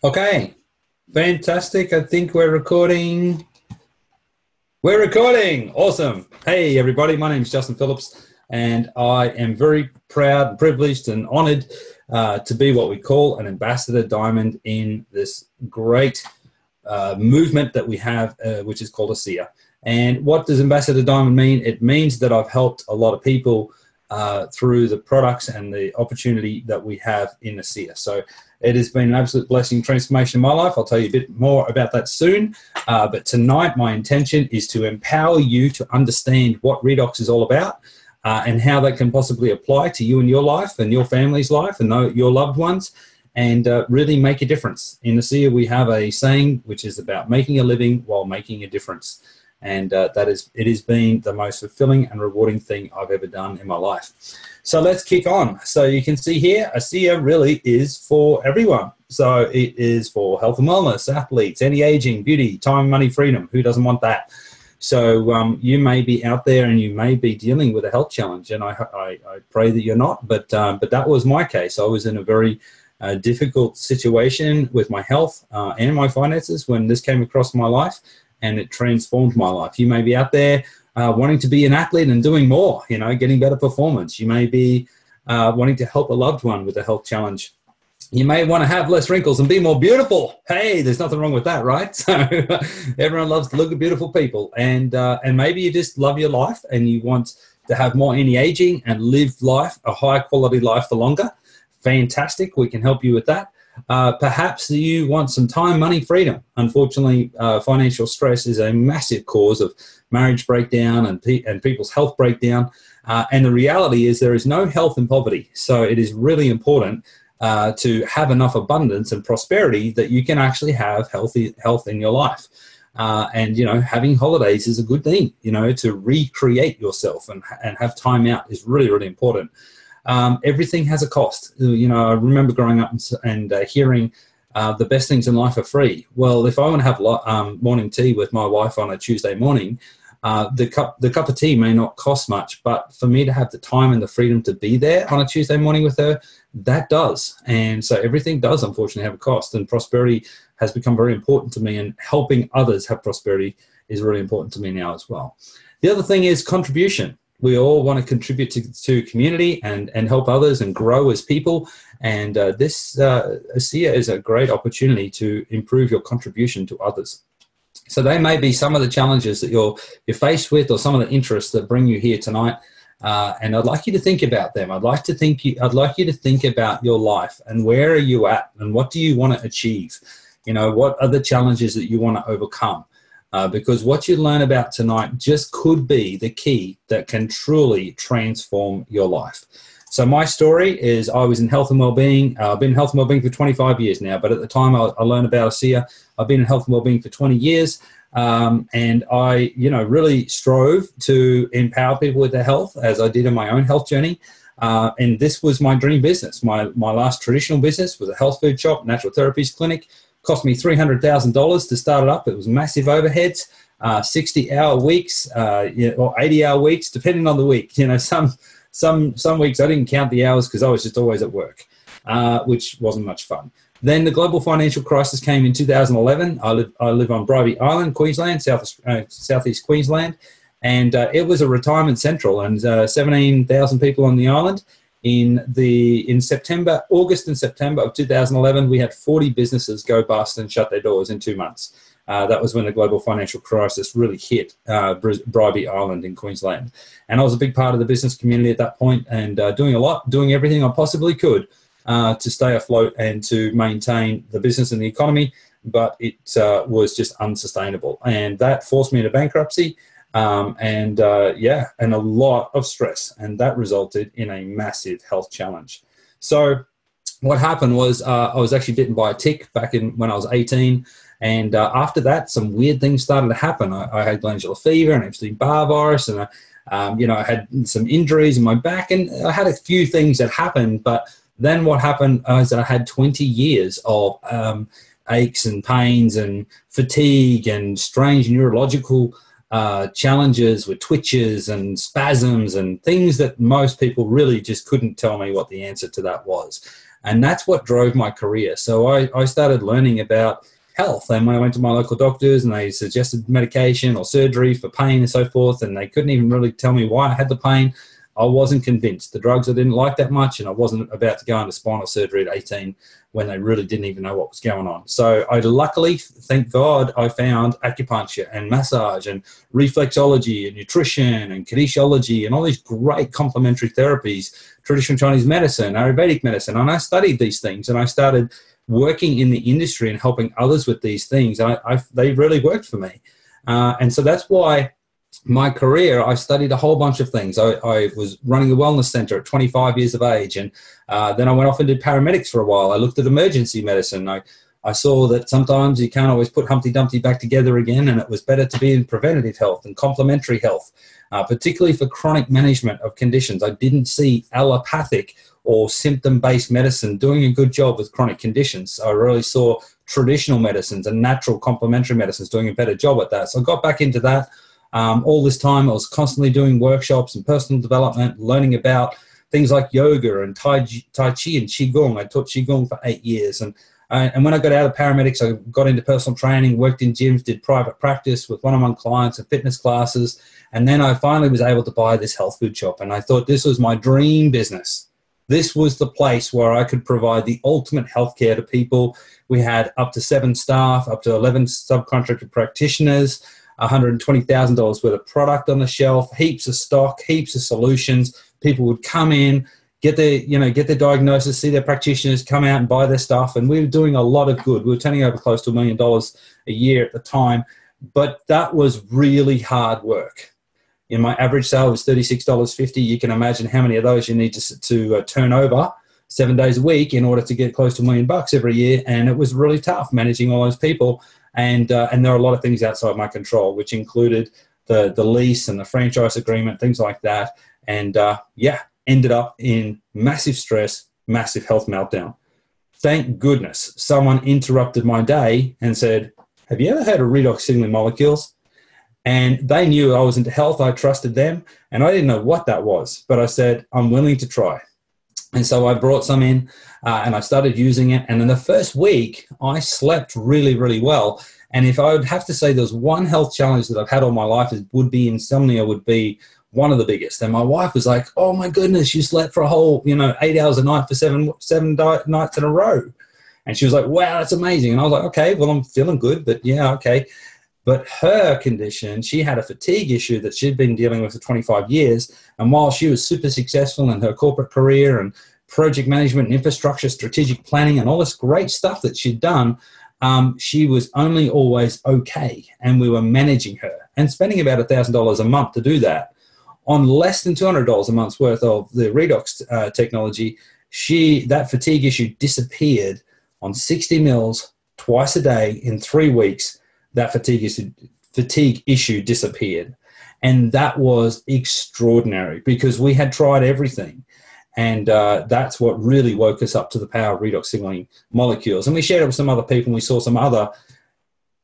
Okay, fantastic. I think we're recording. We're recording. Awesome. Hey, everybody. My name is Justin Phillips, and I am very proud and privileged and honored to be what we call an ambassador diamond in this great movement that we have, which is called ASEA. And what does ambassador diamond mean? It means that I've helped a lot of people through the products and the opportunity that we have in ASEA. So it has been an absolute blessing, transformation in my life. I'll tell you a bit more about that soon. But tonight, my intention is to empower you to understand what redox is all about and how that can possibly apply to you and your life and your family's life and your loved ones, and really make a difference. In ASEA, we have a saying which is about making a living while making a difference. And it has been the most fulfilling and rewarding thing I've ever done in my life. So let's kick on. So you can see here, ASEA really is for everyone. So it is for health and wellness, athletes, anti-aging, beauty, time, money, freedom. Who doesn't want that? So you may be out there and you may be dealing with a health challenge, and I pray that you're not. But that was my case. I was in a very difficult situation with my health and my finances when this came across my life. And it transformed my life. You may be out there wanting to be an athlete and doing more, getting better performance. You may be wanting to help a loved one with a health challenge. You may want to have less wrinkles and be more beautiful. Hey, there's nothing wrong with that, right? So everyone loves to look at beautiful people. And maybe you just love your life and you want to have more anti-aging and live life, a high quality life for longer. Fantastic. We can help you with that. Perhaps you want some time, money, freedom. Unfortunately, financial stress is a massive cause of marriage breakdown and people's health breakdown. And the reality is there is no health in poverty. So it is really important to have enough abundance and prosperity that you can actually have health in your life. And having holidays is a good thing, to recreate yourself and have time out is really, really important. Everything has a cost. I remember growing up and hearing the best things in life are free. Well, if I want to have morning tea with my wife on a Tuesday morning, the cup of tea may not cost much, but for me to have the time and the freedom to be there on a Tuesday morning with her, that does. And so everything does, unfortunately, have a cost. And prosperity has become very important to me, and helping others have prosperity is really important to me now as well. The other thing is contribution. We all want to contribute to community and help others and grow as people. And this ASEA is a great opportunity to improve your contribution to others. So they may be some of the challenges that you're faced with, or some of the interests that bring you here tonight. And I'd like you to think about them. I'd like you to think about your life and where are you at and what do you want to achieve? What are the challenges that you want to overcome? Because what you learn about tonight just could be the key that can truly transform your life. So my story is I was in health and wellbeing. I've been in health and wellbeing for 25 years now, but at the time I learned about ASEA, I've been in health and wellbeing for 20 years. And I, really strove to empower people with their health as I did in my own health journey. And this was my dream business. My last traditional business was a health food shop, natural therapies clinic. Cost me $300,000 to start it up. It was massive overheads, 60-hour weeks, or 80-hour weeks, depending on the week. Some weeks I didn't count the hours because I was just always at work, which wasn't much fun. Then the global financial crisis came in 2011. I live on Bribie Island, Queensland, southeast Queensland, and it was a retirement central, and 17,000 people on the island. In August and September of 2011, we had 40 businesses go bust and shut their doors in 2 months. That was when the global financial crisis really hit Bribie Island in Queensland. And I was a big part of the business community at that point, and doing everything I possibly could to stay afloat and to maintain the business and the economy, but it was just unsustainable. And that forced me into bankruptcy. And a lot of stress, and that resulted in a massive health challenge. So what happened was I was actually bitten by a tick back when I was 18, and after that, some weird things started to happen. I had glandular fever and Epstein-Barr virus, and I had some injuries in my back, and I had a few things that happened. But then what happened is I had 20 years of aches and pains and fatigue and strange neurological challenges with twitches and spasms and things that most people really just couldn't tell me what the answer to that was. And that's what drove my career. So I started learning about health. And when I went to my local doctors and they suggested medication or surgery for pain and so forth, and they couldn't even really tell me why I had the pain, I wasn't convinced. The drugs I didn't like that much, and I wasn't about to go into spinal surgery at 18 when they really didn't even know what was going on. So I luckily, thank God, I found acupuncture and massage and reflexology and nutrition and kinesiology and all these great complementary therapies, traditional Chinese medicine, Ayurvedic medicine. And I studied these things, and I started working in the industry and helping others with these things. And they really worked for me. And so that's why my career, I studied a whole bunch of things. I was running a wellness center at 25 years of age. And then I went off and did paramedics for a while. I looked at emergency medicine. I saw that sometimes you can't always put Humpty Dumpty back together again, and it was better to be in preventative health and complementary health, particularly for chronic management of conditions. I didn't see allopathic or symptom-based medicine doing a good job with chronic conditions. I really saw traditional medicines and natural complementary medicines doing a better job at that. So I got back into that. All this time I was constantly doing workshops and personal development, learning about things like yoga and Tai Chi and Qigong. I taught Qigong for 8 years. And when I got out of paramedics, I got into personal training, worked in gyms, did private practice with one-on-one clients and fitness classes. And then I finally was able to buy this health food shop. And I thought this was my dream business. This was the place where I could provide the ultimate healthcare to people. We had up to 7 staff, up to 11 subcontracted practitioners, $120,000 worth of product on the shelf, heaps of stock, heaps of solutions. People would come in, get their diagnosis, see their practitioners, come out and buy their stuff. And we were doing a lot of good. We were turning over close to $1 million a year at the time, but that was really hard work. My average sale was $36.50. You can imagine how many of those you need to turn over 7 days a week in order to get close to $1 million every year. And it was really tough managing all those people. And there are a lot of things outside my control, which included the lease and the franchise agreement, things like that. And ended up in massive stress, massive health meltdown. Thank goodness someone interrupted my day and said, "Have you ever heard of redox signaling molecules?" And they knew I was into health. I trusted them, and I didn't know what that was, but I said, I'm willing to try. And so I brought some in and I started using it. And in the first week, I slept really, really well. And if I would have to say there's one health challenge that I've had all my life, it would be insomnia would be one of the biggest. And my wife was like, "Oh my goodness, you slept for a whole, 8 hours a night for seven nights in a row." And she was like, "Wow, that's amazing." And I was like, "Okay, well, I'm feeling good, but yeah, okay." But her condition, she had a fatigue issue that she'd been dealing with for 25 years. And while she was super successful in her corporate career and project management and infrastructure, strategic planning, and all this great stuff that she'd done, she was only always okay. And we were managing her and spending about $1,000 a month to do that. On less than $200 a month's worth of the redox technology, that fatigue issue disappeared on 60 mils twice a day in 3 weeks. That fatigue issue disappeared. And that was extraordinary because we had tried everything. And that's what really woke us up to the power of redox signaling molecules. And we shared it with some other people, and we saw some other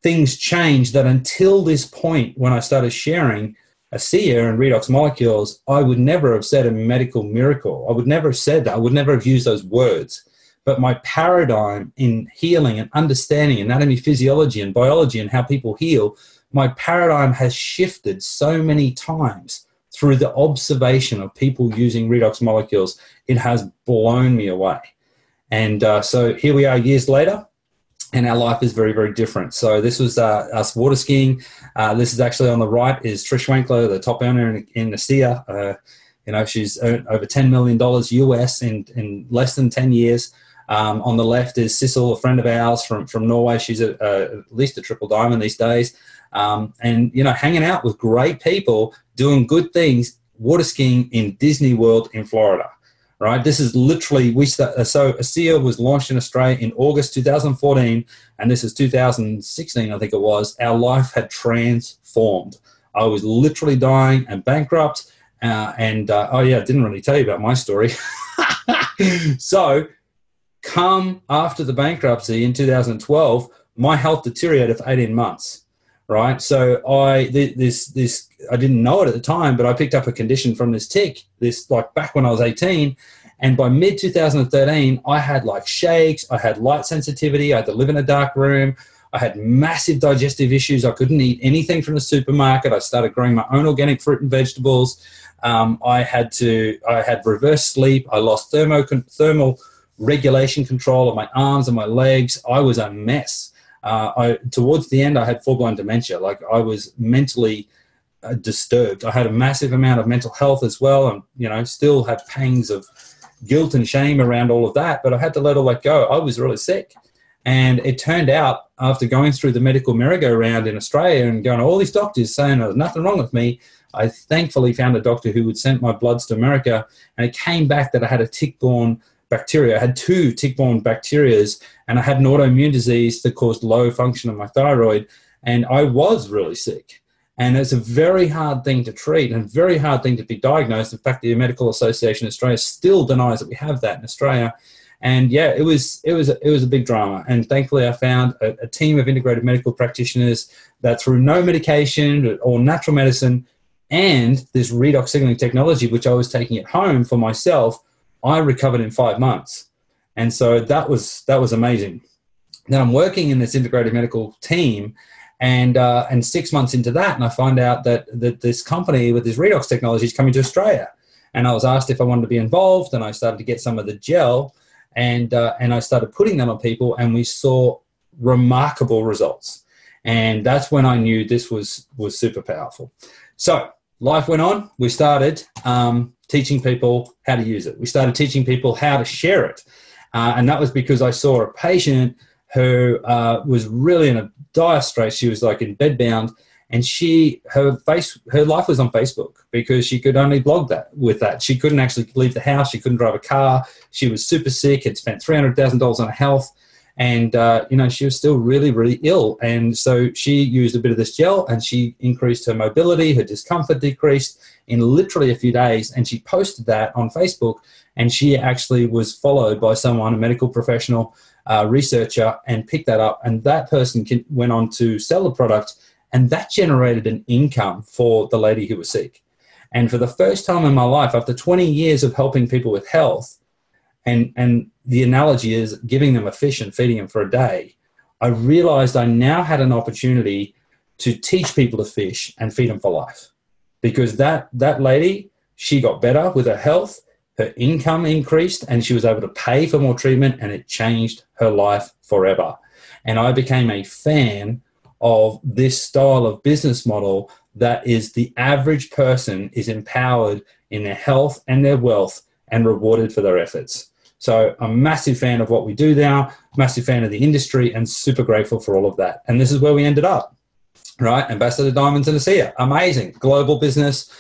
things change that until this point, when I started sharing ASEA and redox molecules, I would never have said a medical miracle. I would never have said that. I would never have used those words. But my paradigm in healing and understanding anatomy, physiology, and biology and how people heal, my paradigm has shifted so many times through the observation of people using redox molecules. It has blown me away. And so here we are years later, and our life is very, very different. So this was us water skiing. This is actually on the right is Trish Winkler, the top earner in ASEA. She's earned over $10 million US in less than 10 years. On the left is Sissel, a friend of ours from Norway. She's at least a triple diamond these days. Hanging out with great people, doing good things, water skiing in Disney World in Florida, right? This is literally, so ASEA was launched in Australia in August 2014, and this is 2016, I think it was. Our life had transformed. I was literally dying and bankrupt. Didn't really tell you about my story. So, come after the bankruptcy in 2012, my health deteriorated for 18 months, right? So I didn't know it at the time, but I picked up a condition from this tick, back when I was 18, And by mid 2013, I had like shakes, I had light sensitivity, I had to live in a dark room, I had massive digestive issues. I couldn't eat anything from the supermarket. I started growing my own organic fruit and vegetables. I had reverse sleep. I lost thermal regulation control of my arms and my legs. I was a mess. Towards the end, I had full-blown dementia. Like, I was mentally disturbed. I had a massive amount of mental health as well, and, you know, still had pangs of guilt and shame around all of that, but I had to let all that go. I was really sick. And it turned out, after going through the medical merry-go-round in Australia and going to all these doctors saying there was nothing wrong with me, I thankfully found a doctor who would send my bloods to America, and it came back that I had a tick-borne bacteria. I had 2 tick-borne bacterias, and I had an autoimmune disease that caused low function of my thyroid, and I was really sick. And it's a very hard thing to treat and a very hard thing to be diagnosed. In fact, the Medical Association of Australia still denies that we have that in Australia. And yeah, it was a big drama. And thankfully, I found a team of integrated medical practitioners that, through no medication or natural medicine and this redox signaling technology, which I was taking at home for myself, I recovered in 5 months. And so that was amazing. Then I'm working in this integrated medical team, and 6 months into that, and I find out that this company with this redox technology is coming to Australia. And I was asked if I wanted to be involved, and I started to get some of the gel, and I started putting that on people, and we saw remarkable results. And that's when I knew this was super powerful. So life went on. We started teaching people how to use it. We started teaching people how to share it. And that was because I saw a patient who was really in a dire straits. She was like in bed bound, and her life was on Facebook because she could only blog with that. She couldn't actually leave the house. She couldn't drive a car. She was super sick, had spent $300,000 on her health, and she was still really, really ill. And so she used a bit of this gel, and she increased her mobility, her discomfort decreased in literally a few days, and she posted that on Facebook, and she actually was followed by someone, a medical professional, researcher, and picked that up, and that person went on to sell the product, and that generated an income for the lady who was sick. And for the first time in my life, after 20 years of helping people with health, and the analogy is giving them a fish and feeding them for a day, I realized I now had an opportunity to teach people to fish and feed them for life. Because that lady, she got better with her health, her income increased, and she was able to pay for more treatment, and it changed her life forever. And I became a fan of this style of business model that is the average person is empowered in their health and their wealth and rewarded for their efforts. So I'm a massive fan of what we do now, massive fan of the industry, and super grateful for all of that. And this is where we ended up, right? Ambassador Diamonds and ASEA, amazing. Global business,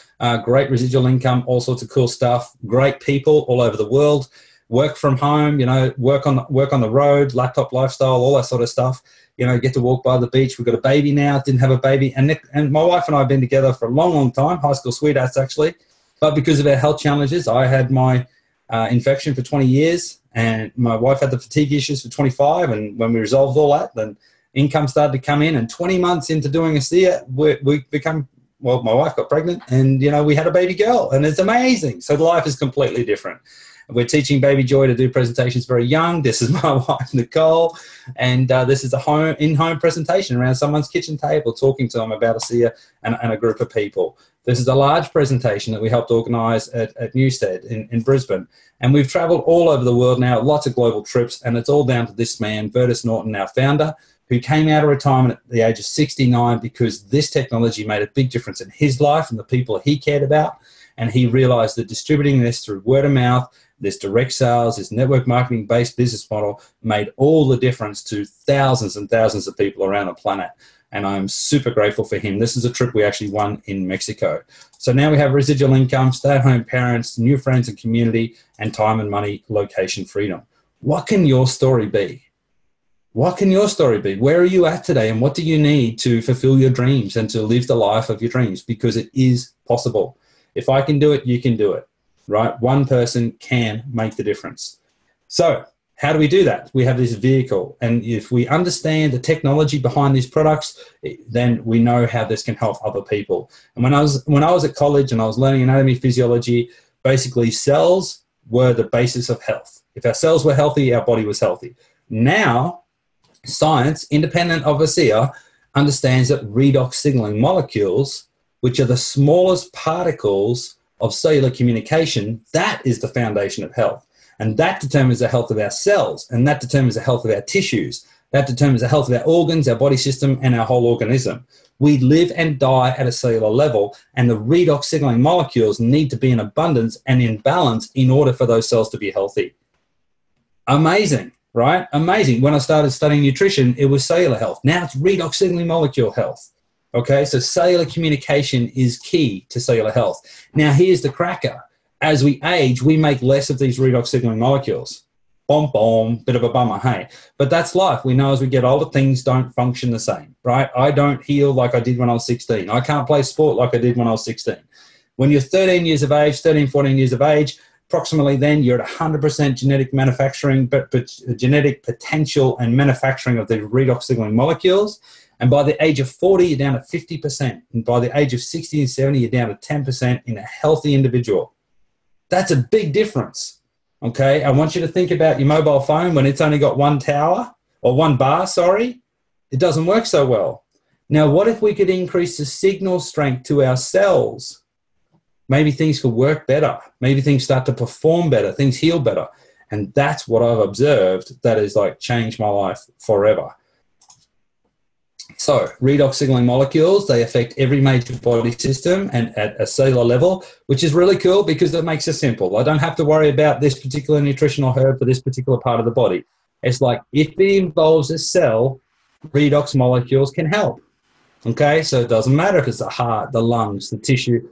great residual income, all sorts of cool stuff, great people all over the world, work from home, work on the road, laptop lifestyle, all that sort of stuff. Get to walk by the beach. We've got a baby now, didn't have a baby. And my wife and I have been together for a long, long time, high school sweethearts actually. But because of our health challenges, I had my infection for 20 years, and my wife had the fatigue issues for 25. And when we resolved all that, then income started to come in. And 20 months into doing ASEA, my wife got pregnant, and, we had a baby girl, and it's amazing. So life is completely different. We're teaching Baby Joy to do presentations very young. This is my wife, Nicole, and this is a in-home presentation around someone's kitchen table, talking to them about ASEA and a group of people. This is a large presentation that we helped organise at Newstead in Brisbane. And we've travelled all over the world now, lots of global trips, and it's all down to this man, Bertus Norton, our founder, who came out of retirement at the age of 69 because this technology made a big difference in his life and the people he cared about. And he realised that distributing this through word of mouth, this direct sales, this network marketing-based business model made all the difference to thousands and thousands of people around the planet. And I'm super grateful for him. This is a trip we actually won in Mexico. So now we have residual income, stay-at-home parents, new friends and community, and time and money, location freedom. What can your story be? What can your story be? Where are you at today, and what do you need to fulfill your dreams and to live the life of your dreams? Because it is possible. If I can do it, you can do it, right? One person can make the difference. So how do we do that? We have this vehicle, and if we understand the technology behind these products, then we know how this can help other people. And when I was at college and I was learning anatomy, physiology, basically cells were the basis of health. If our cells were healthy, our body was healthy. Now, science, independent of ASEA, understands that redox signaling molecules, which are the smallest particles of cellular communication, that is the foundation of health. And that determines the health of our cells, and that determines the health of our tissues. That determines the health of our organs, our body system, and our whole organism. We live and die at a cellular level, and the redox signaling molecules need to be in abundance and in balance in order for those cells to be healthy. Amazing, right? Amazing. When I started studying nutrition, it was cellular health. Now it's redox signaling molecule health. Okay, so cellular communication is key to cellular health. Now here's the cracker. As we age, we make less of these redox signaling molecules. Boom, boom, bit of a bummer, hey. But that's life. We know as we get older, things don't function the same, right? I don't heal like I did when I was 16. I can't play sport like I did when I was 16. When you're 13 years of age, 13, 14 years of age, approximately then you're at 100% genetic manufacturing, but genetic potential and manufacturing of the redox signaling molecules. And by the age of 40, you're down to 50%. And by the age of 60 and 70, you're down to 10% in a healthy individual. That's a big difference. Okay, I want you to think about your mobile phone when it's only got one tower, or one bar, sorry. It doesn't work so well. Now, what if we could increase the signal strength to our cells? Maybe things could work better. Maybe things start to perform better. Things heal better. And that's what I've observed that has like changed my life forever. So redox signaling molecules, they affect every major body system and at a cellular level, which is really cool because it makes it simple. I don't have to worry about this particular nutritional herb for this particular part of the body. It's like if it involves a cell, redox molecules can help. Okay, so it doesn't matter if it's the heart, the lungs, the tissues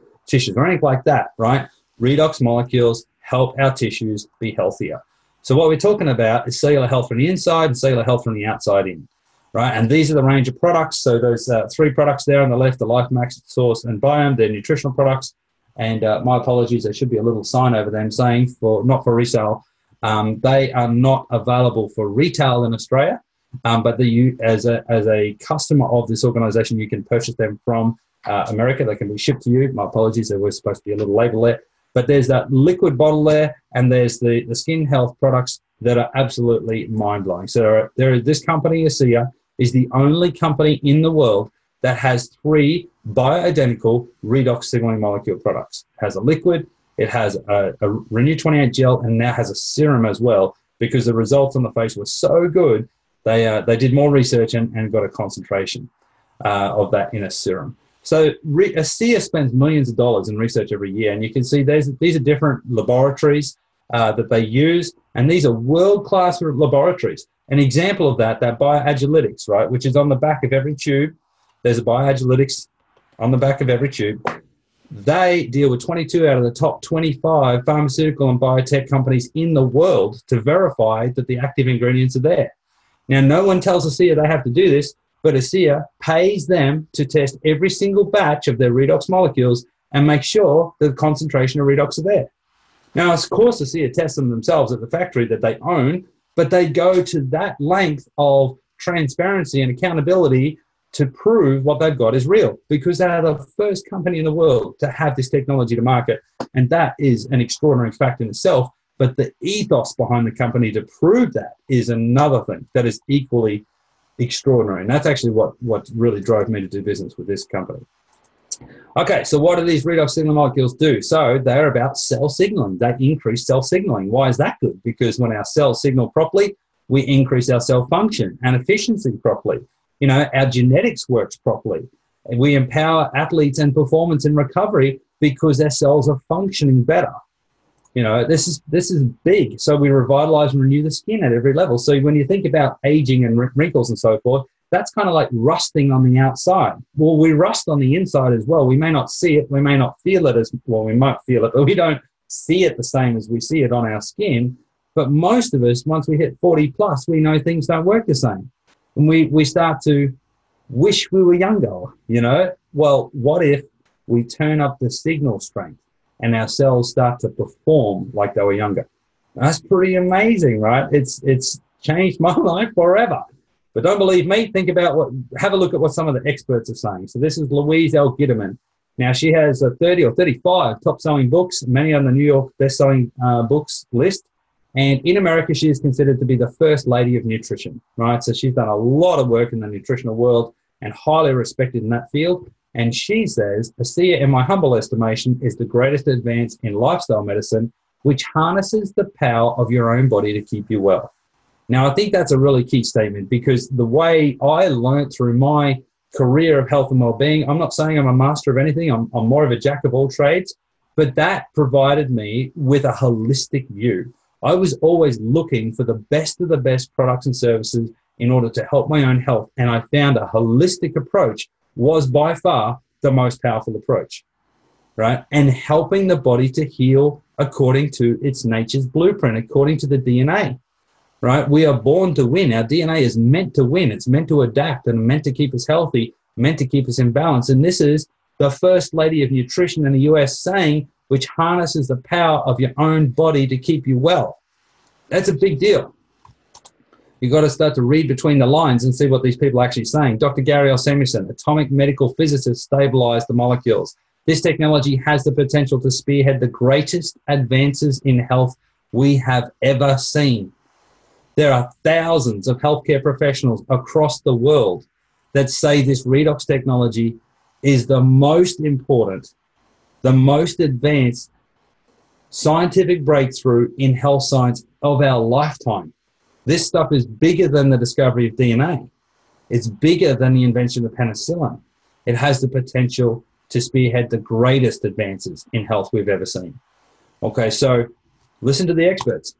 or anything like that, right? Redox molecules help our tissues be healthier. So what we're talking about is cellular health from the inside and cellular health from the outside in. Right, and these are the range of products. So those three products there on the left, the Life Max, Source, and Biome, they're nutritional products. And my apologies, there should be a little sign over them saying not for resale. They are not available for retail in Australia, but as a customer of this organisation, you can purchase them from America. They can be shipped to you. My apologies, there was supposed to be a little label there. But there's that liquid bottle there, and there's the skin health products that are absolutely mind-blowing. So this company, ASEA, is the only company in the world that has 3 bioidentical redox signaling molecule products. It has a liquid, it has a Renew 28 gel, and now has a serum as well, because the results on the face were so good, they did more research and got a concentration of that in a serum. So ASEA spends millions of dollars in research every year, and you can see these are different laboratories that they use, and these are world-class laboratories. An example of that BioAgilytics, right, which is on the back of every tube. There's a BioAgilytics on the back of every tube. They deal with 22 out of the top 25 pharmaceutical and biotech companies in the world to verify that the active ingredients are there. Now, no one tells ASEA they have to do this, but ASEA pays them to test every single batch of their redox molecules and make sure that the concentration of redox are there. Now, of course, ASEA tests them themselves at the factory that they own, but they go to that length of transparency and accountability to prove what they've got is real, because they are the first company in the world to have this technology to market. And that is an extraordinary fact in itself. But the ethos behind the company to prove that is another thing that is equally extraordinary. And that's actually what really drove me to do business with this company. Okay, so what do these redox signaling molecules do? So they're about cell signaling. They increase cell signaling. Why is that good? Because when our cells signal properly, we increase our cell function and efficiency properly. You know, our genetics works properly. And we empower athletes and performance and recovery because their cells are functioning better. You know, this is big. So we revitalize and renew the skin at every level. So when you think about aging and wrinkles and so forth, that's kind of like rusting on the outside. Well, we rust on the inside as well. We may not see it. We may not feel it as well. We might feel it, but we don't see it the same as we see it on our skin. But most of us, once we hit 40 plus, we know things don't work the same. And we start to wish we were younger, you know? Well, what if we turn up the signal strength and our cells start to perform like they were younger? That's pretty amazing, right? It's changed my life forever. But don't believe me, have a look at what some of the experts are saying. So this is Louise L. Gitterman. Now, she has 30 or 35 top-selling books, many on the New York best-selling books list. And in America, she is considered to be the first lady of nutrition, right? So she's done a lot of work in the nutritional world and highly respected in that field. And she says, ASEA, in my humble estimation, is the greatest advance in lifestyle medicine, which harnesses the power of your own body to keep you well. Now, I think that's a really key statement, because the way I learned through my career of health and well-being, I'm not saying I'm a master of anything, I'm more of a jack of all trades, but that provided me with a holistic view. I was always looking for the best of the best products and services in order to help my own health, and I found a holistic approach was by far the most powerful approach, right? And helping the body to heal according to its nature's blueprint, according to the DNA, right? We are born to win. Our DNA is meant to win. It's meant to adapt and meant to keep us healthy, meant to keep us in balance. And this is the first lady of nutrition in the US saying, which harnesses the power of your own body to keep you well. That's a big deal. You've got to start to read between the lines and see what these people are actually saying. Dr. Gary L. Samuelson, atomic medical physicist, stabilized the molecules. This technology has the potential to spearhead the greatest advances in health we have ever seen. There are thousands of healthcare professionals across the world that say this redox technology is the most important, the most advanced scientific breakthrough in health science of our lifetime. This stuff is bigger than the discovery of DNA. It's bigger than the invention of penicillin. It has the potential to spearhead the greatest advances in health we've ever seen. Okay, so listen to the experts.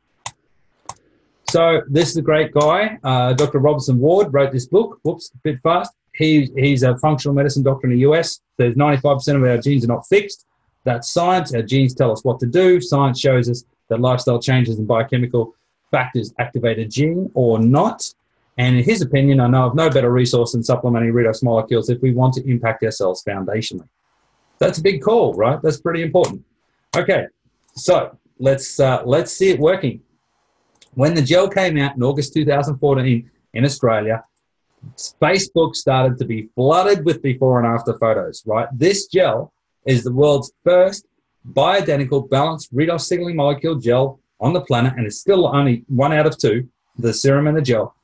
So this is a great guy. Dr. Robinson Ward wrote this book. Whoops, a bit fast. He's a functional medicine doctor in the US. Says 95% of our genes are not fixed. That's science. Our genes tell us what to do. Science shows us that lifestyle changes and biochemical factors activate a gene or not. And in his opinion, I know of no better resource than supplementing redox molecules if we want to impact our cells foundationally. That's a big call, right? That's pretty important. Okay, so let's see it working. When the gel came out in August 2014 in Australia, Facebook started to be flooded with before and after photos, right? This gel is the world's first bioidentical balanced redox signaling molecule gel on the planet, and it's still only 1 out of 2, the serum and the gel.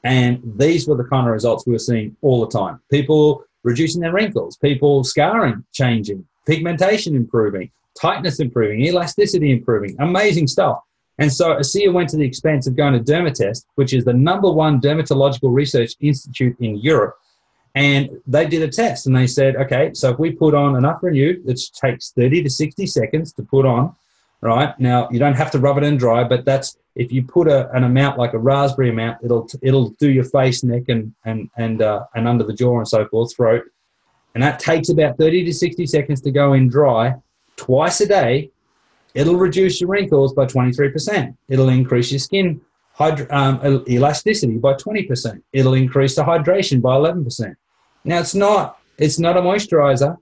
And these were the kind of results we were seeing all the time. People reducing their wrinkles, people scarring changing, pigmentation improving, tightness improving, elasticity improving, amazing stuff. And so ASEA went to the expense of going to Dermatest, which is the #1 dermatological research institute in Europe. And they did a test and they said, okay, so if we put on enough Renew, which takes 30 to 60 seconds to put on, right? Now, you don't have to rub it in dry, but that's, if you put an amount like a raspberry amount, it'll do your face, neck, and under the jaw and so forth, throat. And that takes about 30 to 60 seconds to go in dry twice a day. It'll reduce your wrinkles by 23%. It'll increase your skin elasticity by 20%. It'll increase the hydration by 11%. Now, it's not a moisturizer.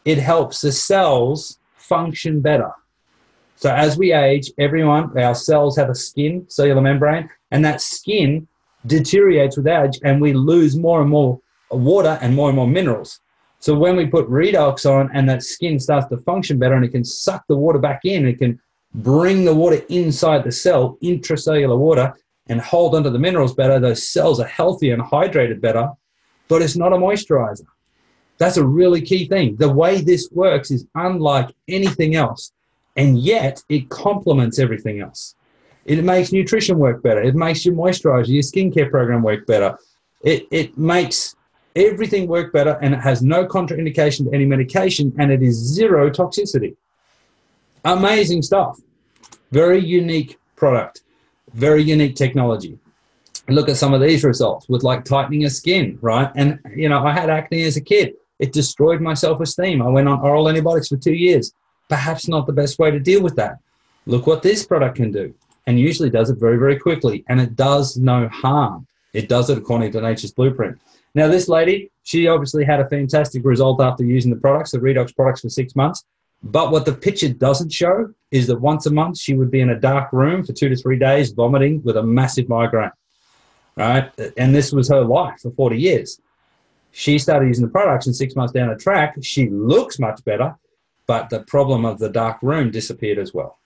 It helps the cells function better. So as we age, our cells have a skin, cellular membrane, and that skin deteriorates with age, and we lose more and more water and more minerals. So when we put redox on and that skin starts to function better and it can suck the water back in, it can bring the water inside the cell, intracellular water, and hold onto the minerals better, those cells are healthier and hydrated better, but it's not a moisturizer. That's a really key thing. The way this works is unlike anything else, and yet it complements everything else. It makes nutrition work better. It makes your moisturizer, your skincare program work better. It makes everything work better, and it has no contraindication to any medication, and it is zero toxicity. Amazing stuff. Very unique product. Very unique technology. Look at some of these results with like tightening of skin, right? And, you know, I had acne as a kid. It destroyed my self-esteem. I went on oral antibiotics for 2 years. Perhaps not the best way to deal with that. Look what this product can do, and usually does it very, very quickly, and it does no harm. It does it according to nature's blueprint. Now, this lady, she obviously had a fantastic result after using the products, the redox products, for 6 months. But what the picture doesn't show is that once a month she would be in a dark room for 2 to 3 days vomiting with a massive migraine, right? And this was her life for 40 years. She started using the products, and 6 months down the track, she looks much better, but the problem of the dark room disappeared as well.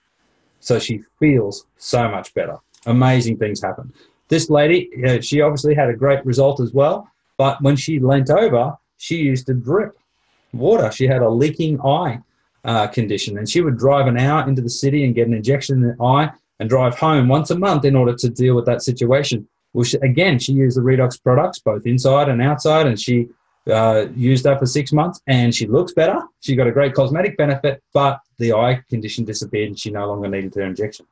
So she feels so much better. Amazing things happen. This lady, she obviously had a great result as well, but when she leant over, she used to drip water. She had a leaking eye condition, and she would drive an hour into the city and get an injection in the eye and drive home once a month in order to deal with that situation. Well, she used the Redox products both inside and outside, and she used that for 6 months, and she looks better. She got a great cosmetic benefit, but the eye condition disappeared, and she no longer needed her injection.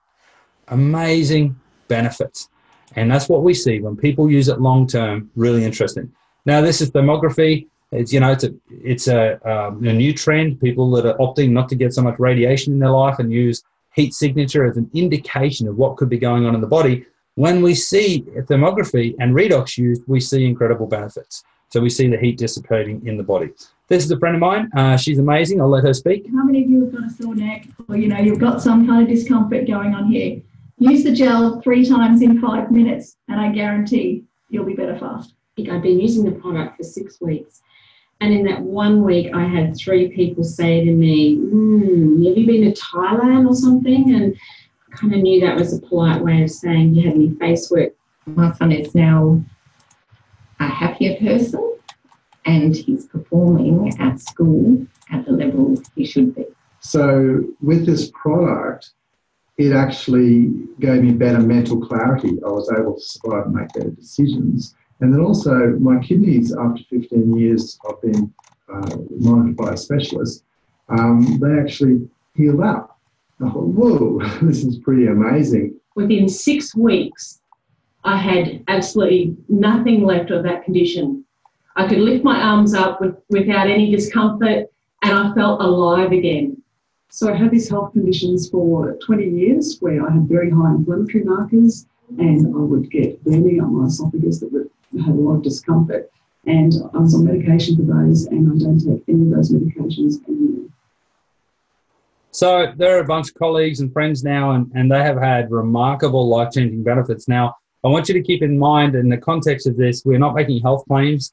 Amazing benefits, and that's what we see when people use it long term. Really interesting. Now, this is thermography. It's it's a new trend. People that are opting not to get so much radiation in their life and use heat signature as an indication of what could be going on in the body. When we see thermography and redox used, we see incredible benefits. So we see the heat dissipating in the body. This is a friend of mine. She's amazing. I'll let her speak. How many of you have got a sore neck, or you've got some kind of discomfort going on here? Use the gel 3 times in 5 minutes, and I guarantee you'll be better fast. I've been using the product for 6 weeks, and in that 1 week, I had 3 people say to me, "Have you been to Thailand or something?" And I kind of knew that was a polite way of saying, "Do you have any face work?" My son is now a happier person, and he's performing at school at the level he should be. So with this product, it actually gave me better mental clarity. I was able to survive and make better decisions. And then also my kidneys, after 15 years of being monitored by a specialist, they actually healed up. I thought, whoa, this is pretty amazing. Within 6 weeks, I had absolutely nothing left of that condition. I could lift my arms up without any discomfort, and I felt alive again. So I had these health conditions for 20 years where I had very high inflammatory markers, and I would get burning up my esophagus that would have a lot of discomfort. And I was on medication for those, and I don't take any of those medications anymore. So there are a bunch of colleagues and friends now, and they have had remarkable life-changing benefits. Now, I want you to keep in mind, in the context of this, we're not making health claims.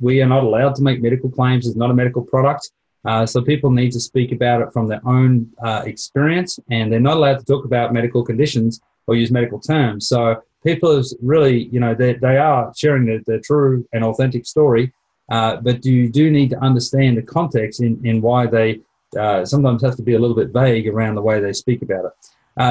We are not allowed to make medical claims. It's not a medical product. So people need to speak about it from their own experience, and they're not allowed to talk about medical conditions or use medical terms. So people is really, they are sharing their true and authentic story, but you do need to understand the context in why they sometimes have to be a little bit vague around the way they speak about it.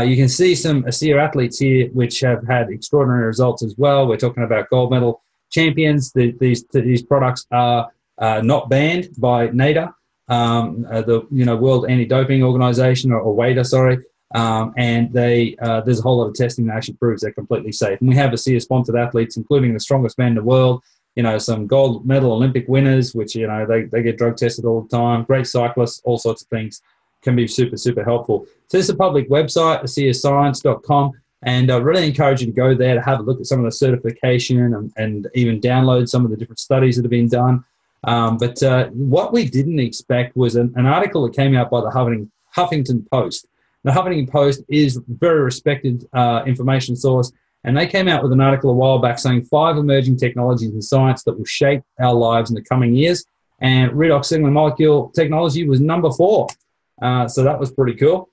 You can see some ASEA athletes here which have had extraordinary results as well. We're talking about gold medal champions. These products are not banned by NADA, the World Anti-Doping Organization, or WADA, sorry. And there's a whole lot of testing that actually proves they're completely safe. And we have ASEA-sponsored athletes, including the strongest men in the world, some gold medal Olympic winners, which, they get drug tested all the time, great cyclists, all sorts of things can be super, super helpful. So this is a public website, ASEAScience.com, and I really encourage you to go there to have a look at some of the certification and even download some of the different studies that have been done. But what we didn't expect was an article that came out by the Huffington Post. The Huffington Post is a very respected information source, and they came out with an article a while back saying 5 emerging technologies in science that will shape our lives in the coming years, and redox signaling molecule technology was number 4. So that was pretty cool.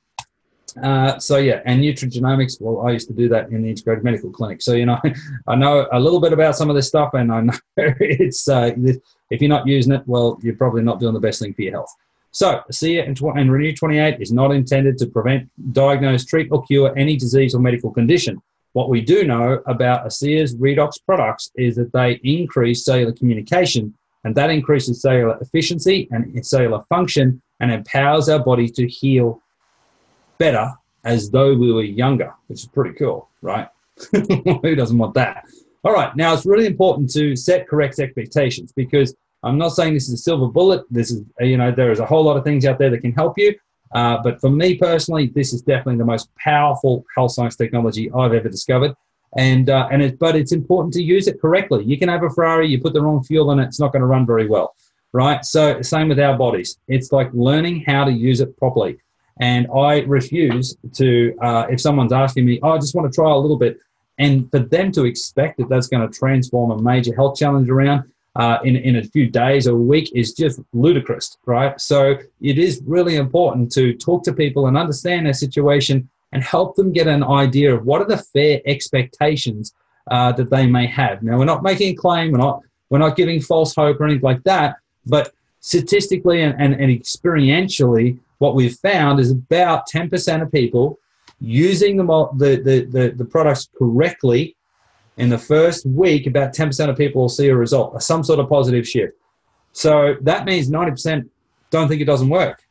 And nutrigenomics, well, I used to do that in the integrated medical clinic. So, I know a little bit about some of this stuff, and I know it's, if you're not using it, well, you're probably not doing the best thing for your health. So, ASEA and Renew 28 is not intended to prevent, diagnose, treat, or cure any disease or medical condition. What we do know about ASEA's redox products is that they increase cellular communication, and that increases cellular efficiency and cellular function and empowers our body to heal better as though we were younger, which is pretty cool, right? Who doesn't want that? All right, now it's really important to set correct expectations, because I'm not saying this is a silver bullet. This is, there is a whole lot of things out there that can help you. But for me personally, this is definitely the most powerful health science technology I've ever discovered. But it's important to use it correctly. You can have a Ferrari, you put the wrong fuel in it, it's not going to run very well, right? So same with our bodies. It's like learning how to use it properly. And I refuse to, if someone's asking me, I just want to try a little bit, and for them to expect that that's going to transform a major health challenge around, in a few days or a week is just ludicrous, right? So it is really important to talk to people and understand their situation and help them get an idea of what are the fair expectations that they may have. Now, we're not making a claim, we're not giving false hope or anything like that, but statistically and experientially, what we've found is about 10% of people using the products correctly in the first week, about 10% of people will see a result, some sort of positive shift. So that means 90% don't think it doesn't work,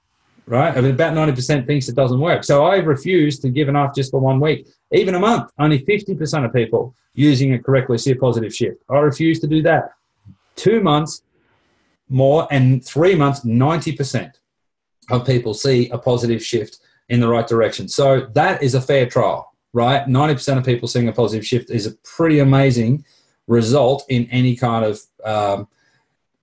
right? I mean, about 90% thinks it doesn't work. So I refuse to give enough just for 1 week. Even a month, only 50% of people using it correctly see a positive shift. I refuse to do that. 2 months, more, and 3 months, 90% of people see a positive shift in the right direction. So that is a fair trial, right? 90% of people seeing a positive shift is a pretty amazing result in any kind of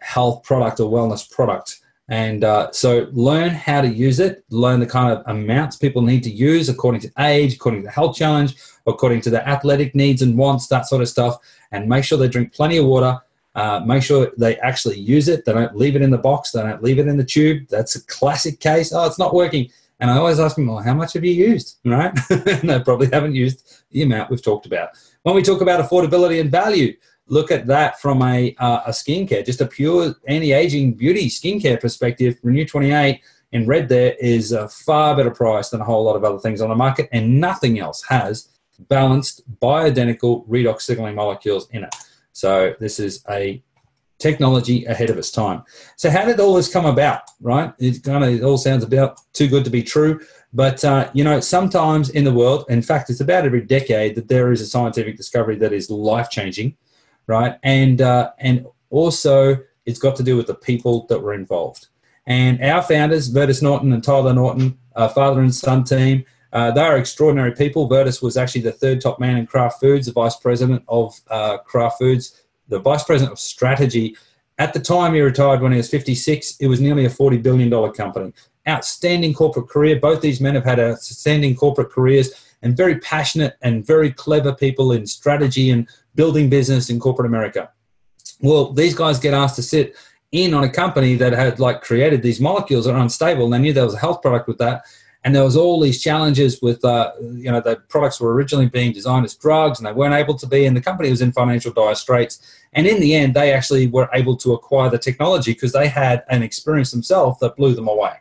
health product or wellness product. And so learn how to use it, learn the kind of amounts people need to use according to age, according to the health challenge, according to their athletic needs and wants, that sort of stuff, and make sure they drink plenty of water. Make sure they actually use it. They don't leave it in the box. They don't leave it in the tube. That's a classic case. Oh, it's not working. And I always ask them, well, how much have you used, right? And they probably haven't used the amount we've talked about. When we talk about affordability and value, look at that from a skincare, just a pure anti-aging beauty skincare perspective. Renew 28 in red there is a far better price than a whole lot of other things on the market, and nothing else has balanced bioidentical redox signaling molecules in it. So this is a technology ahead of its time. So how did all this come about, right? It all sounds about too good to be true. But, sometimes in the world, in fact, it's about every decade that there is a scientific discovery that is life-changing, right? And also it's got to do with the people that were involved. And our founders, Vertus Norton and Tyler Norton, father and son team, they are extraordinary people. Vertus was actually the third top man in Kraft Foods, the vice president of Kraft Foods, the vice president of strategy. At the time he retired when he was 56, it was nearly a $40 billion company. Outstanding corporate career. Both these men have had outstanding corporate careers and very passionate and very clever people in strategy and building business in corporate America. Well, these guys get asked to sit in on a company that had created these molecules that are unstable, and they knew there was a health product with that. And there was all these challenges with, the products were originally being designed as drugs and they weren't able to be, and the company was in financial dire straits. And in the end, they actually were able to acquire the technology because they had an experience themselves that blew them away,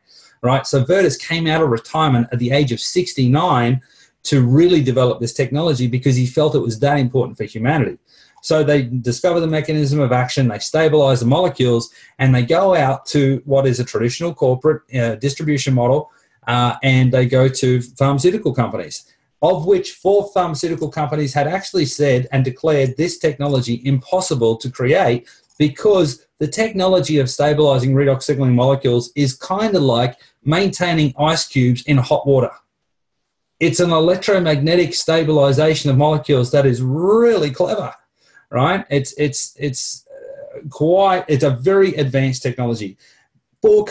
right? So Vertus came out of retirement at the age of 69 to really develop this technology because he felt it was that important for humanity. So they discover the mechanism of action, they stabilize the molecules, and they go out to what is a traditional corporate distribution model, and they go to pharmaceutical companies, of which 4 pharmaceutical companies had actually said and declared this technology impossible to create because the technology of stabilizing redox signaling molecules is kind of like maintaining ice cubes in hot water. It's an electromagnetic stabilization of molecules that is really clever, right? It's a very advanced technology. 4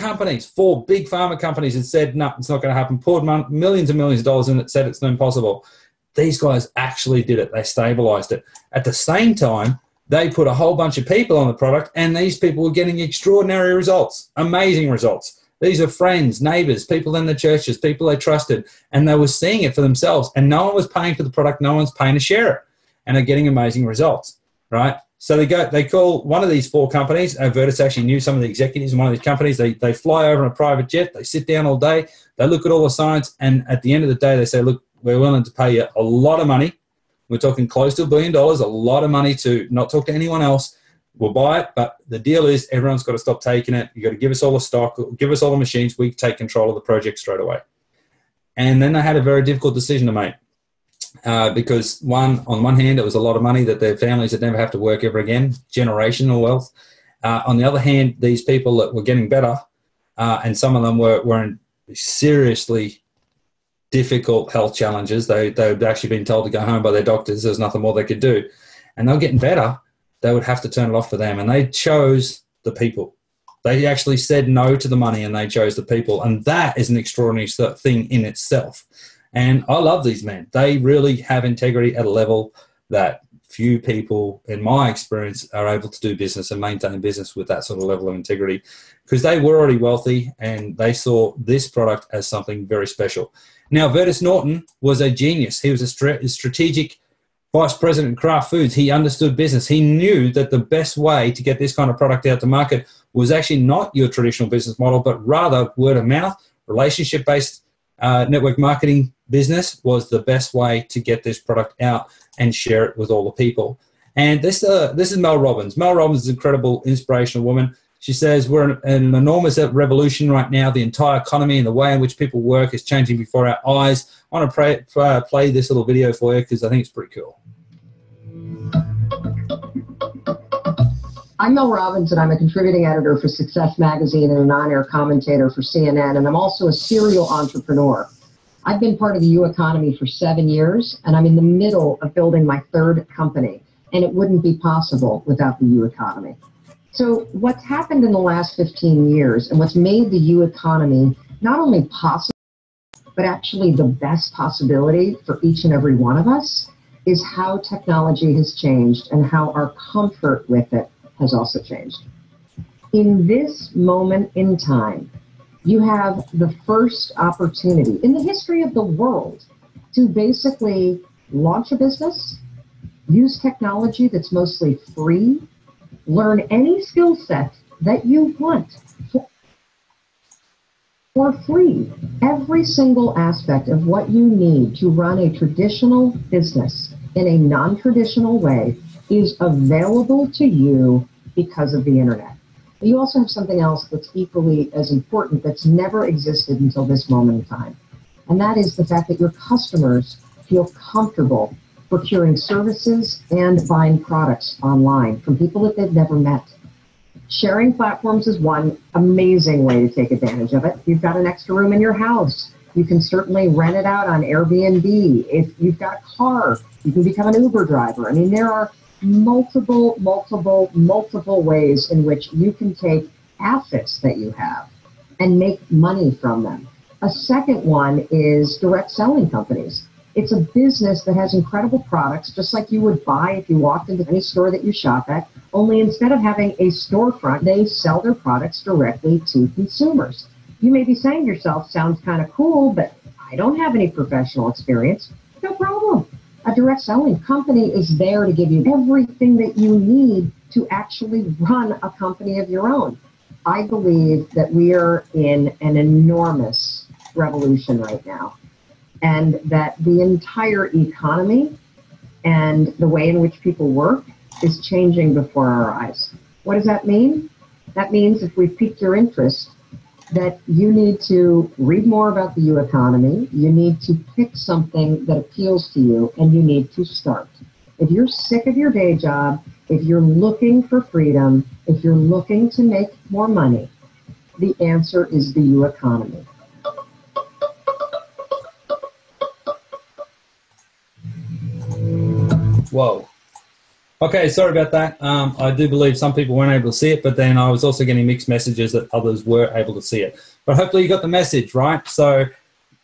big pharma companies had said, no, it's not going to happen, poured millions and millions of dollars in it, said it's impossible. These guys actually did it. They stabilized it. At the same time, they put a whole bunch of people on the product, and these people were getting extraordinary results, amazing results. These are friends, neighbors, people in the churches, people they trusted, and they were seeing it for themselves, and no one was paying for the product, no one's paying to share it, and they're getting amazing results, right? So they call one of these 4 companies, Vertus actually knew some of the executives in one of these companies, they fly over in a private jet, they sit down all day, they look at all the science, and at the end of the day, they say, look, we're willing to pay you a lot of money. We're talking close to $1 billion, a lot of money to not talk to anyone else. We'll buy it, but the deal is everyone's got to stop taking it. You've got to give us all the stock, give us all the machines. We take control of the project straight away. And then they had a very difficult decision to make because on one hand, it was a lot of money that their families would never have to work ever again, generational wealth. On the other hand, these people that were getting better, and some of them were in seriously difficult health challenges. They'd actually been told to go home by their doctors. There's nothing more they could do. And they were getting better. They would have to turn it off for them. And they chose the people. They actually said no to the money and they chose the people. And that is an extraordinary thing in itself. And I love these men. They really have integrity at a level that few people, in my experience, are able to do business and maintain business with that sort of level of integrity, because they were already wealthy and they saw this product as something very special. Now, Vertus Norton was a genius. He was a strategic vice president of Kraft Foods. He understood business. He knew that the best way to get this kind of product out to market was actually not your traditional business model, but rather word of mouth, relationship-based network marketing business was the best way to get this product out and share it with all the people. And this is Mel Robbins. Mel Robbins is an incredible, inspirational woman. She says, we're in an enormous revolution right now. The entire economy and the way in which people work is changing before our eyes. I want to play this little video for you because I think it's pretty cool. I'm Mel Robbins, and I'm a contributing editor for Success Magazine and an on-air commentator for CNN, and I'm also a serial entrepreneur. I've been part of the U economy for 7 years, and I'm in the middle of building my third company, and it wouldn't be possible without the U economy. So what's happened in the last 15 years and what's made the U economy not only possible, but actually the best possibility for each and every one of us is how technology has changed and how our comfort with it has also changed. In this moment in time, you have the first opportunity in the history of the world to basically launch a business, use technology that's mostly free, learn any skill set that you want for free. Every single aspect of what you need to run a traditional business in a non-traditional way is available to you because of the internet. You also have something else that's equally as important that's never existed until this moment in time. And that is the fact that your customers feel comfortable procuring services and buying products online from people that they've never met. Sharing platforms is one amazing way to take advantage of it. You've got an extra room in your house. You can certainly rent it out on Airbnb. If you've got a car, you can become an Uber driver. I mean, there are multiple ways in which you can take assets that you have and make money from them. A second one is direct selling companies. It's a business that has incredible products, just like you would buy if you walked into any store that you shop at, only instead of having a storefront, they sell their products directly to consumers. You may be saying to yourself, sounds kind of cool, but I don't have any professional experience. No problem. A direct selling company is there to give you everything that you need to actually run a company of your own. I believe that we are in an enormous revolution right now, and that the entire economy and the way in which people work is changing before our eyes. What does that mean? That means if we've piqued your interest, that you need to read more about the U economy, you need to pick something that appeals to you, and you need to start. If you're sick of your day job, if you're looking for freedom, if you're looking to make more money, the answer is the U economy. Whoa. Okay, sorry about that. I do believe some people weren't able to see it, but then I was also getting mixed messages that others were able to see it. But hopefully you got the message, right? So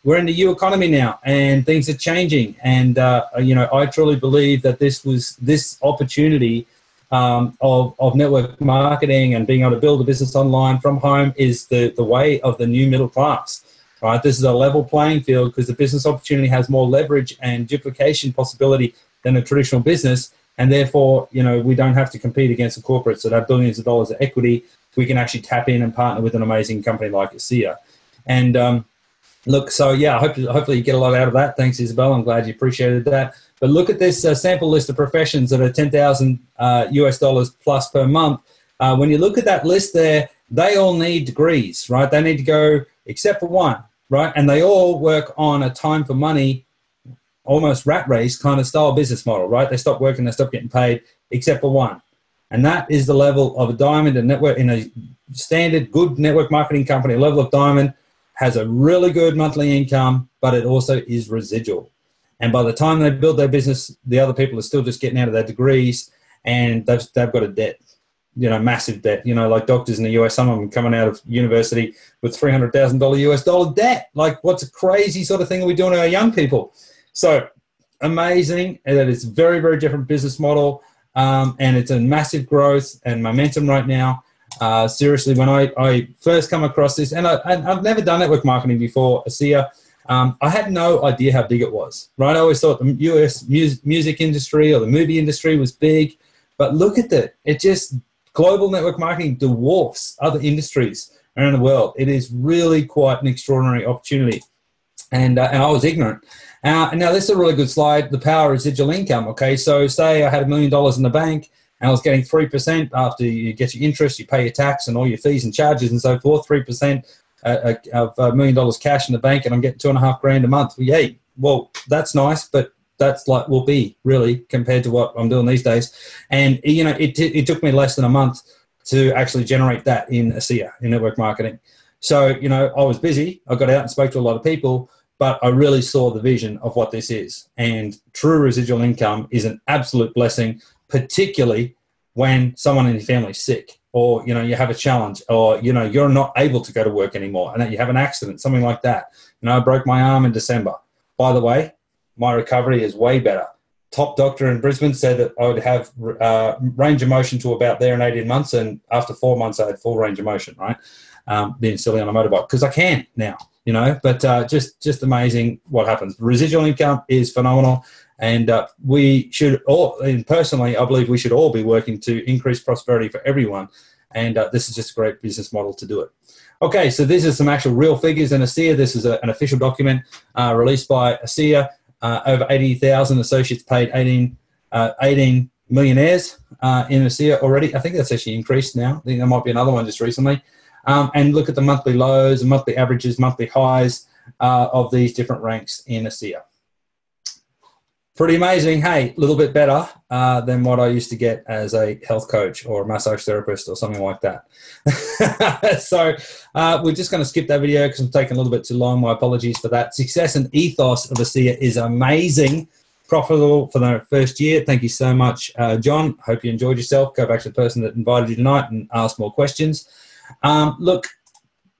we're in the U economy now, and things are changing. And, I truly believe that this opportunity of network marketing and being able to build a business online from home is the way of the new middle class, right? This is a level playing field because the business opportunity has more leverage and duplication possibility than a traditional business. And therefore, we don't have to compete against the corporates that have billions of dollars of equity. We can actually tap in and partner with an amazing company like ASEA. And look, so yeah, hopefully you get a lot out of that. Thanks, Isabel. I'm glad you appreciated that. But look at this sample list of professions that are $10,000 US dollars plus per month. When you look at that list there, they all need degrees, right? They need to go, except for one, right? And they all work on a time for money, almost rat race kind of style business model, right? They stop working, they stop getting paid, except for one. And that is the level of a diamond and network in a standard good network marketing company. A level of diamond has a really good monthly income, but it also is residual. And by the time they build their business, the other people are still just getting out of their degrees, and they've got a debt, massive debt. Like doctors in the US, some of them coming out of university with $300,000 US dollar debt. Like, what's a crazy sort of thing are we doing to our young people? So amazing, and that it's very, very different business model, and it's a massive growth and momentum right now. Seriously, when I first come across this, and I've never done network marketing before, ASEA, I had no idea how big it was, right? I always thought the US music industry or the movie industry was big, but look at that. It just, global network marketing dwarfs other industries around the world. It is really quite an extraordinary opportunity. And I was ignorant. And now this is a really good slide, the power of residual income, okay? So say I had $1 million in the bank and I was getting 3% after you get your interest, you pay your tax and all your fees and charges and so forth, 3% of $1 million cash in the bank, and I'm getting $2,500 a month. Well, yay, well, that's nice, but that's like will be really compared to what I'm doing these days. And, you know, it took me less than a month to actually generate that in ASEA, in network marketing. So, you know, I was busy. I got out and spoke to a lot of people, but I really saw the vision of what this is. And true residual income is an absolute blessing, particularly when someone in your family is sick, or, you know, you have a challenge, or, you know, you're not able to go to work anymore and that you have an accident, something like that. You know, I broke my arm in December. By the way, my recovery is way better. Top doctor in Brisbane said that I would have range of motion to about there in 18 months. And after 4 months, I had full range of motion, right? Being silly on a motorbike, because I can now, you know, but just amazing what happens. Residual income is phenomenal. And we should all, and personally, I believe we should all be working to increase prosperity for everyone. And this is just a great business model to do it. Okay, so this is some actual real figures in ASEA. This is an official document released by ASEA. Over 80,000 associates paid 18 millionaires in ASEA already. I think that's actually increased now. I think there might be another one just recently. And look at the monthly lows and monthly averages, monthly highs of these different ranks in ASEA. Pretty amazing. Hey, a little bit better than what I used to get as a health coach or a massage therapist or something like that. So we're just going to skip that video because I'm taking a little bit too long. My apologies for that. Success and ethos of ASEA is amazing. Profitable for the first year. Thank you so much, John. Hope you enjoyed yourself. Go back to the person that invited you tonight and ask more questions. Look,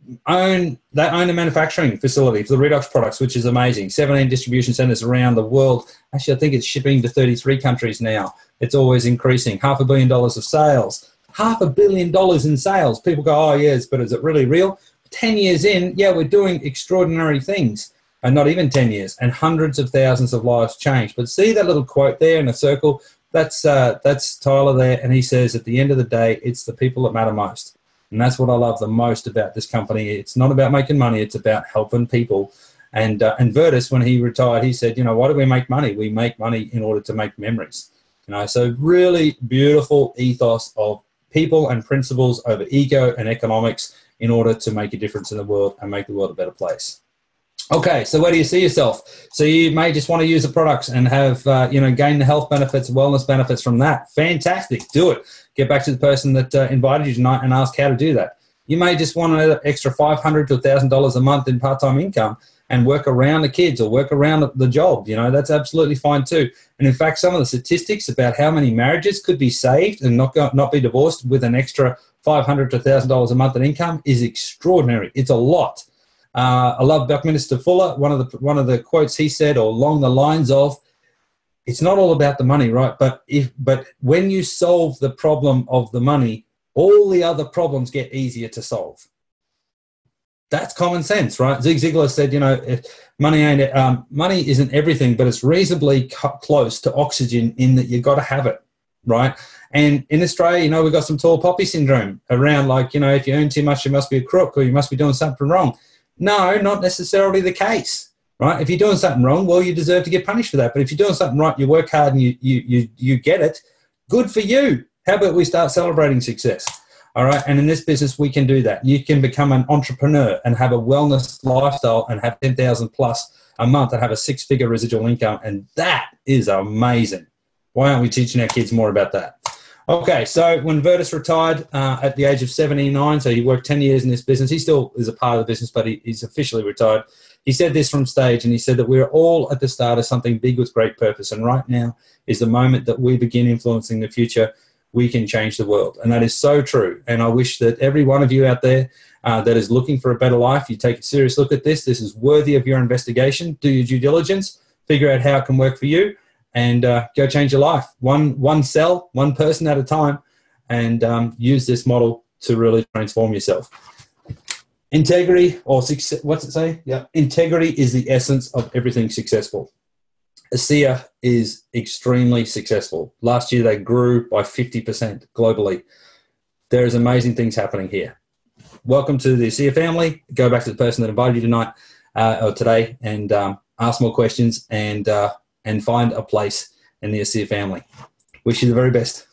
they own a manufacturing facility for the Redox products, which is amazing. 17 distribution centers around the world. Actually, I think it's shipping to 33 countries now. It's always increasing. $500 million of sales. $500 million in sales. People go, oh, yes, but is it really real? 10 years in, yeah, we're doing extraordinary things. And not even 10 years. And hundreds of thousands of lives changed. But see that little quote there in a circle? That's Tyler there. And he says, at the end of the day, it's the people that matter most. And that's what I love the most about this company. It's not about making money. It's about helping people. And Vertus, when he retired, he said, you know, why do we make money? We make money in order to make memories. You know, so really beautiful ethos of people and principles over ego and economics in order to make a difference in the world and make the world a better place. Okay, so where do you see yourself? So you may just want to use the products and have, gain the health benefits, wellness benefits from that. Fantastic. Do it. Get back to the person that invited you tonight and ask how to do that. You may just want an extra $500 to $1,000 a month in part-time income and work around the kids or work around the job. You know, that's absolutely fine too. And in fact, some of the statistics about how many marriages could be saved and not be divorced with an extra $500 to $1,000 a month in income is extraordinary. It's a lot. I love Buckminster Fuller. One of the quotes he said, or along the lines of, it's not all about the money, right? But when you solve the problem of the money, all the other problems get easier to solve. That's common sense, right? Zig Ziglar said, you know, money isn't everything, but it's reasonably close to oxygen in that you got to have it, right? And in Australia, you know, we've got some tall poppy syndrome around, like, you know, if you earn too much, you must be a crook or you must be doing something wrong. No, not necessarily the case, right? If you're doing something wrong, well, you deserve to get punished for that. But if you're doing something right, you work hard and you get it, good for you. How about we start celebrating success? All right. And in this business, we can do that. You can become an entrepreneur and have a wellness lifestyle and have 10,000 plus a month and have a 6-figure residual income. And that is amazing. Why aren't we teaching our kids more about that? Okay, so when Vertus retired at the age of 79, so he worked 10 years in this business. He still is a part of the business, but he's officially retired. He said this from stage, and he said that we're all at the start of something big with great purpose, and right now is the moment that we begin influencing the future. We can change the world, and that is so true. And I wish that every one of you out there that is looking for a better life, you take a serious look at this. This is worthy of your investigation. Do your due diligence. figure out how it can work for you, and go change your life. One cell, one person at a time, and use this model to really transform yourself. Integrity, or success, what's it say? Yeah, integrity is the essence of everything successful. ASEA is extremely successful. Last year, they grew by 50% globally. There is amazing things happening here. Welcome to the ASEA family. Go back to the person that invited you tonight or today, and ask more questions, and find a place in the ASEA family. Wish you the very best.